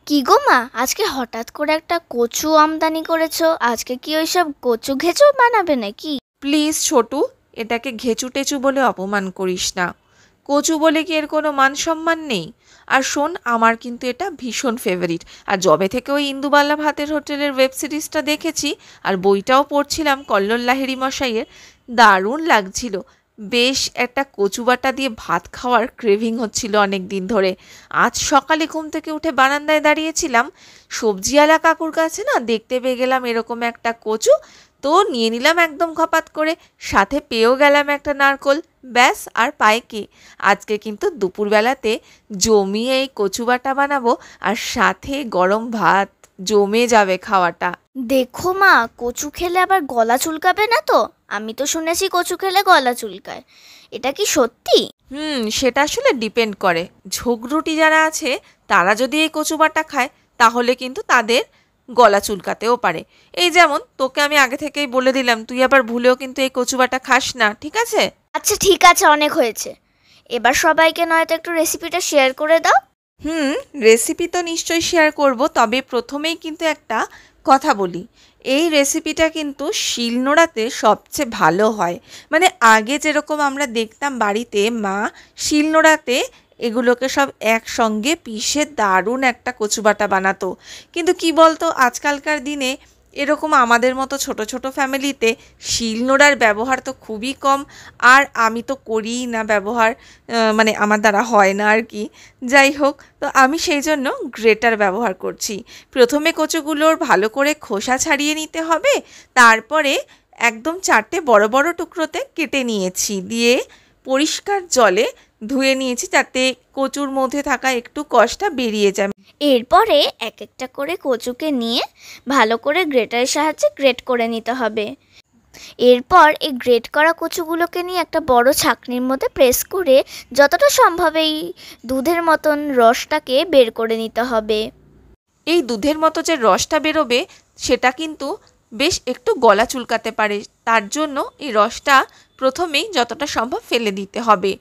কি গো মা, আজকে হঠাৎ করে একটা কচু আমদানি করেছো। আজকে কি ওইসব কচু ঘেঁচু বানাবে নাকি? প্লিজ ছোটু, এটাকে ঘেচু টেচু বলে অপমান করিস না। কচু বলে কি এর কোনো মান সম্মান নেই? আর শোন, আমার কিন্তু এটা ভীষণ ফেভারিট। আর যবে থেকে ওই ইন্দুবালা ভাতের হোটেলের ওয়েব সিরিজটা দেখেছি আর বইটাও পড়ছিলাম কল্লোল লাহিড়ী মশাইয়ের, দারুণ লাগছিল। বেশ একটা কচু বাটা দিয়ে ভাত খাওয়ার ক্রেভিং হচ্ছিল অনেক দিন ধরে। আজ সকালে ঘুম থেকে উঠে বারান্দায় দাঁড়িয়েছিলাম, সবজিওয়ালা কাকুর কাছে না দেখতে পেয়ে গেলাম এরকম একটা কচু। তো নিয়ে নিলাম একদম খপাত করে, সাথে পেয়েও গেলাম একটা নারকোল। ব্যাস, আর পায় কি। আজকে কিন্তু দুপুরবেলাতে জমিয়ে এই কচু বাটা বানাবো, আর সাথে গরম ভাত। জমে যাবে খাওয়াটা। দেখো মা, কচু খেলে আবার গলা চুলকাবে না তো? আমি তো শুনেছি কচু খেলে গলা চুলকায়। এটা কি সত্যি? সেটা আসলে ডিপেন্ড করে। ঝোগরুটি যারা আছে তারা যদি এই কচু বাটা খায় তাহলে কিন্তু তাদের গলা চুলকাতেও পারে। এই যেমন তোকে আমি আগে থেকেই বলে দিলাম, তুই আবার ভুলেও কিন্তু এই কচু বাটা খাস না, ঠিক আছে? আচ্ছা ঠিক আছে, অনেক হয়েছে। এবার সবাইকে নয়তো একটু রেসিপিটা শেয়ার করে দাও। হুম, রেসিপি তো নিশ্চয়ই শেয়ার করব, তবে প্রথমেই কিন্তু একটা কথা বলি। এই রেসিপিটা কিন্তু শিলনোড়াতে সবচেয়ে ভালো হয়। মানে আগে যেরকম আমরা দেখতাম বাড়িতে মা শিলনোড়াতে এগুলোকে সব একসঙ্গে পিষে দারুণ একটা কচুবাটা বানাতো। কিন্তু কি বলতো, আজকালকার দিনে এরকম আমাদের মতো ছোট ছোট ফ্যামিলিতে শিলনোড়ার ব্যবহার তো খুবই কম। আর আমি তো করিই না ব্যবহার, মানে আমার দ্বারা হয় না আর কি। যাই হোক, তো আমি সেই জন্য গ্রেটার ব্যবহার করছি। প্রথমে কচুগুলোর ভালো করে খোসা ছাড়িয়ে নিতে হবে, তারপরে একদম 4টে বড় বড় টুকরোতে কেটে নিয়েছি, দিয়ে পরিষ্কার জলে ধুয়ে নিয়েছি যাতে কচুর মধ্যে থাকা একটু কষটা বেরিয়ে যায়। এরপরে এক একটা করে কচুকে নিয়ে ভালো করে গ্রেটারের সাহায্যে গ্রেট করে নিতে হবে। এরপর এই গ্রেট করা কচুগুলোকে নিয়ে একটা বড় ছাঁকনির মধ্যে প্রেস করে যতটা সম্ভব এই দুধের মতন রসটাকে বের করে নিতে হবে। এই দুধের মতো যে রসটা বেরোবে সেটা কিন্তু বেশ একটু গলা চুলকাতে পারে, তার জন্য এই রসটা প্রথমেই যতটা সম্ভব ফেলে দিতে হবে।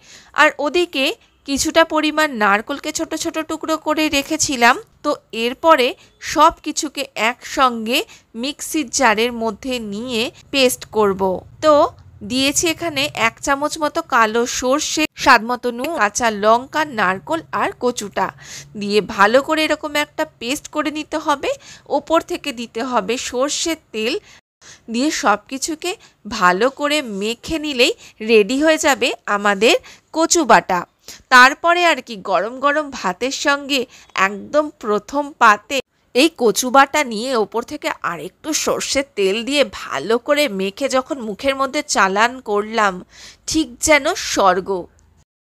আর ওদিকে কিছুটা পরিমাণ নারকেলকে ছোট ছোট টুকরো করে রেখেছিলাম। তো এরপরে সব কিছুকে একসঙ্গে মিক্সির জারের মধ্যে নিয়ে পেস্ট করব। তো দিয়েছি এখানে 1 চামচ মতো কালো সর্ষে, স্বাদ মতো নুন, কাঁচা লঙ্কা, নারকেল আর কচুটা দিয়ে ভালো করে এরকম একটা পেস্ট করে নিতে হবে। ওপর থেকে দিতে হবে সর্ষের তেল, দিয়ে সব কিছুকে ভালো করে মেখে নিলেই রেডি হয়ে যাবে আমাদের কচু বাটা। তারপরে আর কি, গরম গরম ভাতের সঙ্গে একদম প্রথম পাতে এই কচু বাটা নিয়ে ওপর থেকে আরেকটু সর্ষের তেল দিয়ে ভালো করে মেখে যখন মুখের মধ্যে চালান করলাম, ঠিক যেন স্বর্গ।